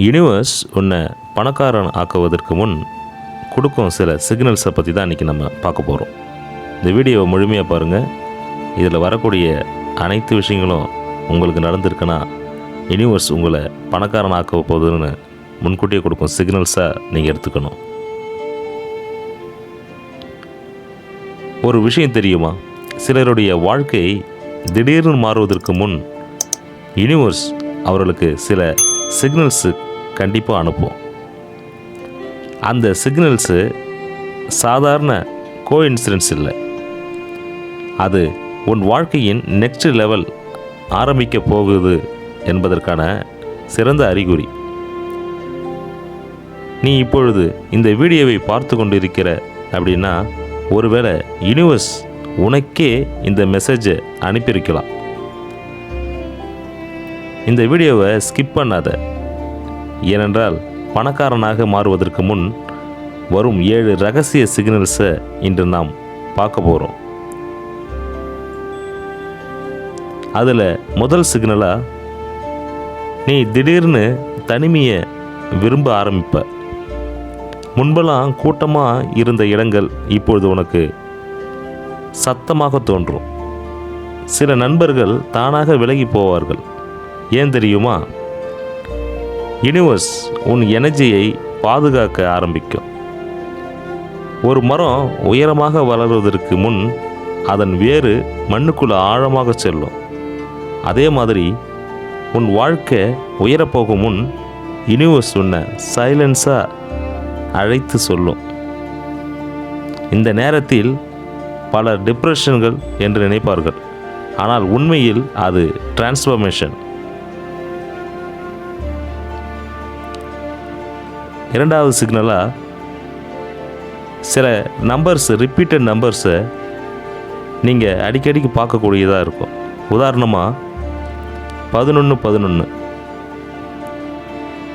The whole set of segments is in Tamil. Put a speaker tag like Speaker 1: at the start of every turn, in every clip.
Speaker 1: யூனிவர்ஸ் உன்னை பணக்காரன் ஆக்குவதற்கு முன் கொடுக்கும் சில சிக்னல்ஸை பற்றி தான் இன்றைக்கி நம்ம பார்க்க போகிறோம். இந்த வீடியோவை முழுமையாக பாருங்கள். இதில் வரக்கூடிய அனைத்து விஷயங்களும் உங்களுக்கு நடந்திருக்குன்னா யூனிவர்ஸ் உங்களை பணக்காரன் ஆக்க போகுதுன்னு முன்கூட்டியே கொடுக்கும் சிக்னல்ஸாக நீங்கள் எடுத்துக்கணும். ஒரு விஷயம் தெரியுமா, சிலருடைய வாழ்க்கை திடீர்னு மாறுவதற்கு முன் யூனிவர்ஸ் அவர்களுக்கு சில சிக்னல்ஸு கண்டிப்பாக அனுப்பும். அந்த சிக்னல்ஸு சாதாரண கோஇன்சிடென்ஸ் இல்லை, அது உன் வாழ்க்கையின் நெக்ஸ்ட் லெவல் ஆரம்பிக்க போகுது என்பதற்கான சிறந்த அறிகுறி. நீ இப்பொழுது இந்த வீடியோவை பார்த்து கொண்டிருக்கிற அப்படின்னா ஒருவேளை யூனிவர்ஸ் உனக்கே இந்த மெசேஜை அனுப்பியிருக்கலாம். இந்த வீடியோவை ஸ்கிப் பண்ணாத. ஏனென்றால் பணக்காரனாக மாறுவதற்கு முன் வரும் 7 ரகசிய சிக்னல்ஸை இன்று நாம் பார்க்க போகிறோம். அதில் முதல் சிக்னலாக, நீ திடீர்னு தனிமையை விரும்ப ஆரம்பிப்ப. முன்பெல்லாம் கூட்டமாக இருந்த இடங்கள் இப்பொழுது உனக்கு சத்தமாக தோன்றும். சில நண்பர்கள் தானாக விலகி போவார்கள். ஏன் தெரியுமா? யூனிவர்ஸ் உன் எனர்ஜியை பாதுகாக்க ஆரம்பிக்கும். ஒரு மரம் உயரமாக வளருவதற்கு முன் அதன் வேறு மண்ணுக்குள்ள ஆழமாக செல்லும். அதே மாதிரி உன் வாழ்க்கை உயரப்போகும் முன் யூனிவர்ஸ் உன்னை சைலன்ஸாக அழைத்து சொல்லும். இந்த நேரத்தில் பல டிப்ரெஷன்கள் என்று நினைப்பார்கள், ஆனால் உண்மையில் அது டிரான்ஸ்ஃபர்மேஷன். இரண்டாவது சிக்னலாக, சில நம்பர்ஸ், ரிப்பீட்டட் நம்பர்ஸை நீங்கள் அடிக்கடிக்கு பார்க்கக்கூடியதாக இருக்கும். உதாரணமாக 11 11,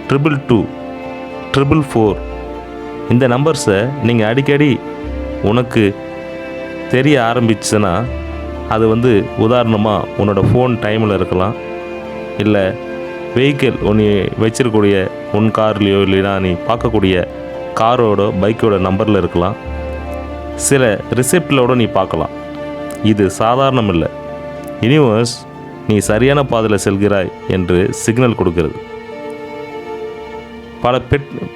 Speaker 1: 222, 444 இந்த நம்பர்ஸை நீங்கள் அடிக்கடி உனக்கு தெரிய ஆரம்பிச்சுன்னா அது உதாரணமாக உன்னோட ஃபோன் டைமில் இருக்கலாம், இல்லை வெஹிக்கிள் நீ வச்சிருக்கக்கூடிய உன் கார்லேயோ இல்லைனா நீ பார்க்கக்கூடிய காரோட பைக்கோட நம்பரில் இருக்கலாம், சில ரிசிப்டிலோட நீ பார்க்கலாம். இது சாதாரணம் இல்லை. யூனிவர்ஸ் நீ சரியான பாதையில் செல்கிறாய் என்று சிக்னல் கொடுக்கிறது.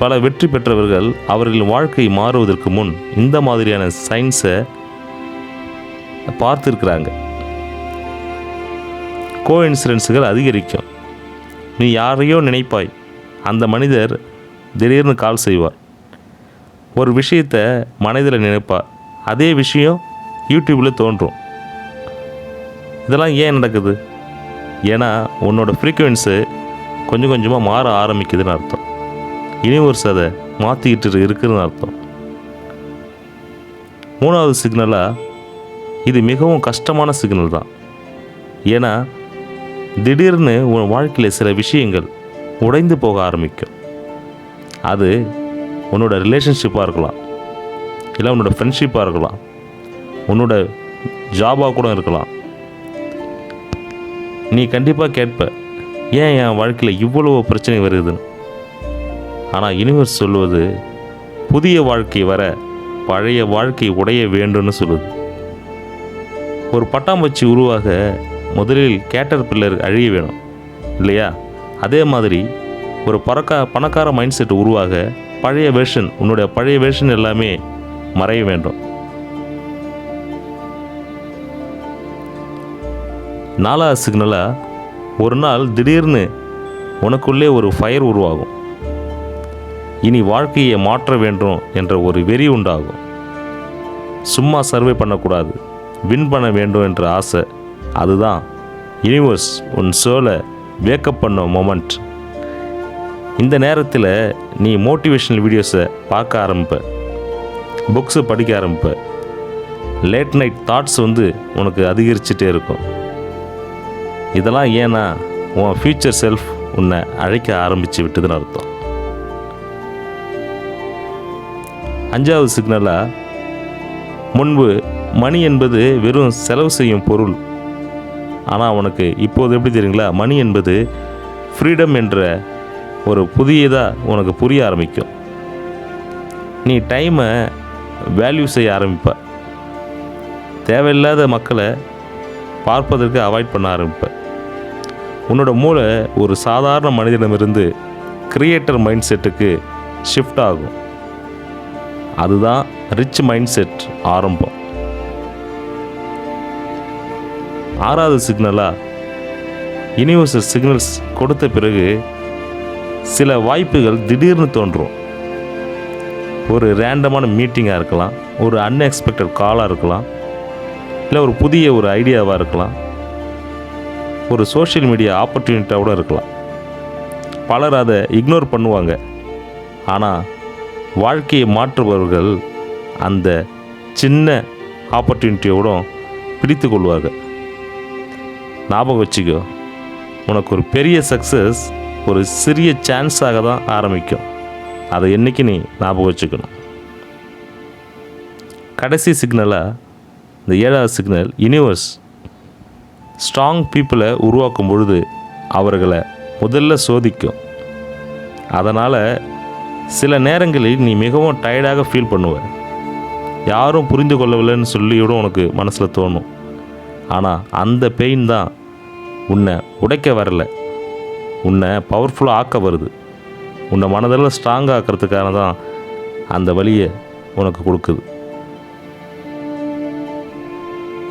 Speaker 1: பல வெற்றி பெற்றவர்கள் அவர்களின் வாழ்க்கை மாறுவதற்கு முன் இந்த மாதிரியான சைன்ஸை பார்த்துருக்குறாங்க. கோஇன்சிடென்ஸுகள் அதிகரிக்கும். நீ யாரையோ நினைப்பாய், அந்த மனிதர் திடீர்னு கால் செய்வார். ஒரு விஷயத்தை மனதில் நினைப்பார், அதே விஷயம் யூடியூப்பில் தோன்றும். இதெல்லாம் ஏன் நடக்குது? ஏன்னா உன்னோட ஃப்ரீக்குவென்ஸு கொஞ்சம் கொஞ்சமாக மாற ஆரம்பிக்குதுன்னு அர்த்தம். யூனிவர்ஸ் அதை மாற்றிக்கிட்டு இருக்குதுன்னு அர்த்தம். மூணாவது சிக்னலாக, இது மிகவும் கஷ்டமான சிக்னல் தான். ஏன்னா திடீர்னு உன் வாழ்க்கையில் சில விஷயங்கள் உடைந்து போக ஆரம்பிக்கும். அது உன்னோட ரிலேஷன்ஷிப்பாக இருக்கலாம், இல்லை உன்னோட ஃப்ரெண்ட்ஷிப்பாக இருக்கலாம், உன்னோட ஜாபாக கூட இருக்கலாம். நீ கண்டிப்பாக கேட்ப, ஏன் என் வாழ்க்கையில் இவ்வளோ பிரச்சனை வருதுன்னு. ஆனால் யூனிவர்ஸ் சொல்லுவது, புதிய வாழ்க்கை வர பழைய வாழ்க்கை உடைய வேண்டும்னு சொல்லுது. ஒரு பட்டாம்பூச்சி உருவாக முதலில் கேட்டர்பில்லர் அழிய வேணும் இல்லையா? அதே மாதிரி ஒரு பணக்கார மைண்ட் செட் உருவாக பழைய வெர்ஷன், உன்னுடைய பழைய வெர்ஷன் எல்லாமே மறைய வேண்டும். நாலாவது சிக்னலாக, ஒரு நாள் திடீர்னு உனக்குள்ளே ஒரு ஃபயர் உருவாகும். இனி வாழ்க்கையை மாற்ற வேண்டும் என்ற ஒரு வெறி உண்டாகும். சும்மா சர்வே பண்ணக்கூடாது, வின் பண்ண வேண்டும் என்ற ஆசை. அதுதான் யூனிவர்ஸ் உன் சோலை வேக்கப் பண்ண மொமெண்ட். இந்த நேரத்தில் நீ மோட்டிவேஷனல் வீடியோஸை பார்க்க ஆரம்பிப்ப, புக்ஸை படிக்க ஆரம்பிப்ப, லேட் நைட் தாட்ஸ் உனக்கு அதிகரிச்சுட்டே இருக்கும். இதெல்லாம் ஏன்னா உன் ஃப்யூச்சர் செல்ஃப் உன்னை அழைக்க ஆரம்பித்து விட்டதுன்னு அர்த்தம். அஞ்சாவது சிக்னலாக, முன்பு மணி என்பது வெறும் செலவு செய்யும் பொருள். ஆனால் உனக்கு இப்போது எப்படி தெரியுங்களா, மணி என்பது ஃப்ரீடம் என்ற ஒரு புதியதாக உனக்கு புரிய ஆரம்பிக்கும். நீ டைமை வேல்யூ செய்ய ஆரம்பிப்ப. தேவையில்லாத மக்களை பார்ப்பதற்கு அவாய்ட் பண்ண ஆரம்பிப்ப. உன்னோட மூளை ஒரு சாதாரண மனிதனிடமிருந்து கிரியேட்டர் மைண்ட் செட்டுக்கு ஷிஃப்ட் ஆகும். அதுதான் ரிச் மைண்ட் செட் ஆரம்பம். 6வது சிக்னலாக யுனிவர்சல் சிக்னல்ஸ் கொடுத்த பிறகு சில வாய்ப்புகள் திடீர்னு தோன்றும். ஒரு ரேண்டமான மீட்டிங்காக இருக்கலாம், ஒரு அன்எக்ஸ்பெக்டட் காலாக இருக்கலாம், இல்லை ஒரு புதிய ஒரு ஐடியாவாக இருக்கலாம், ஒரு சோஷியல் மீடியா ஆப்பர்ச்சுனிட்டியாக கூட இருக்கலாம். பலர் அதை இக்னோர் பண்ணுவாங்க. ஆனால் வாழ்க்கையை மாற்றுபவர்கள் அந்த சின்ன ஆப்பர்ச்சுனிட்டியோட பிடித்து கொள்வார்கள். ஞாபகம் வச்சுக்கோ, உனக்கு ஒரு பெரிய சக்ஸஸ் ஒரு சிறிய சான்ஸாக தான் ஆரம்பிக்கும். அதை என்றைக்கு நீ ஞாபகம் வச்சுக்கணும். கடைசி சிக்னலாக இந்த 7வது சிக்னல், யூனிவர்ஸ் ஸ்ட்ராங் பீப்புளை உருவாக்கும் பொழுது அவர்களை முதல்ல சோதிக்கும். அதனால் சில நேரங்களில் நீ மிகவும் டயர்டாக ஃபீல் பண்ணுவ. யாரும் புரிந்து கொள்ளவில்லைன்னு சொல்லிவிட உனக்கு மனசில் தோணும். ஆனால் அந்த பெயின் தான் உன்னை உடைக்க வரல, உன்னை பவர்ஃபுல்லாக ஆக்க வருது. உன்னை மனதில் ஸ்ட்ராங்காக ஆக்கிறதுக்காக தான் அந்த வழியை உனக்கு கொடுக்குது.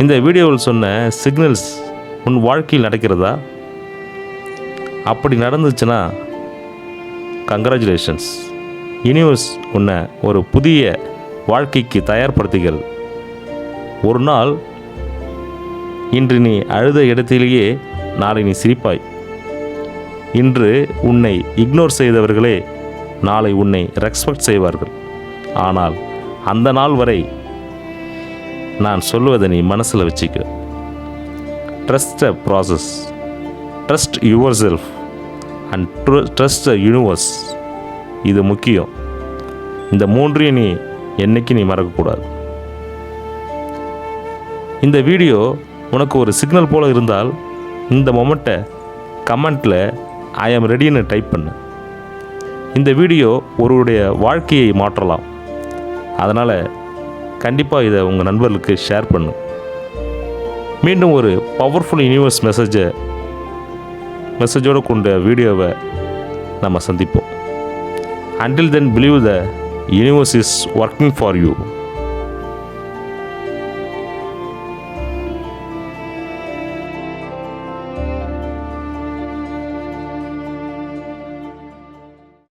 Speaker 1: இந்த வீடியோவில் சொன்ன சிக்னல்ஸ் உன் வாழ்க்கையில் நடக்கிறதா? அப்படி நடந்துச்சுன்னா கங்க்ராச்சுலேஷன்ஸ். யூனிவர்ஸ் உன்னை ஒரு புதிய வாழ்க்கைக்கு தயார்படுத்துகிறது. ஒரு நாள் இன்று நீ அழுத இடத்திலேயே நாளை நீ சிரிப்பாய். இன்று உன்னை இக்னோர் செய்தவர்களே நாளை உன்னை ரெஸ்பெக்ட் செய்வார்கள். ஆனால் அந்த நாள் வரை நான் சொல்லுவதை நீ மனசில் வச்சுக்க. Trust a process, trust your self and trust a universe. இது முக்கியம். இந்த 3ஐயும் நீ என்னைக்கு நீ மறக்கக்கூடாது. இந்த வீடியோ உனக்கு ஒரு சிக்னல் போல் இருந்தால் இந்த மொமெண்ட்டை கமெண்ட்டில் ஐ ஆம் ரெடின்னு டைப் பண்ணு. இந்த வீடியோ ஒருவருடைய வாழ்க்கையை மாற்றலாம். அதனால் கண்டிப்பாக இதை உங்கள் நண்பர்களுக்கு ஷேர் பண்ணு. மீண்டும் ஒரு பவர்ஃபுல் யூனிவர்ஸ் மெசேஜோடு கொண்ட வீடியோவை நம்ம சந்திப்போம். Until then, believe the universe is working for you.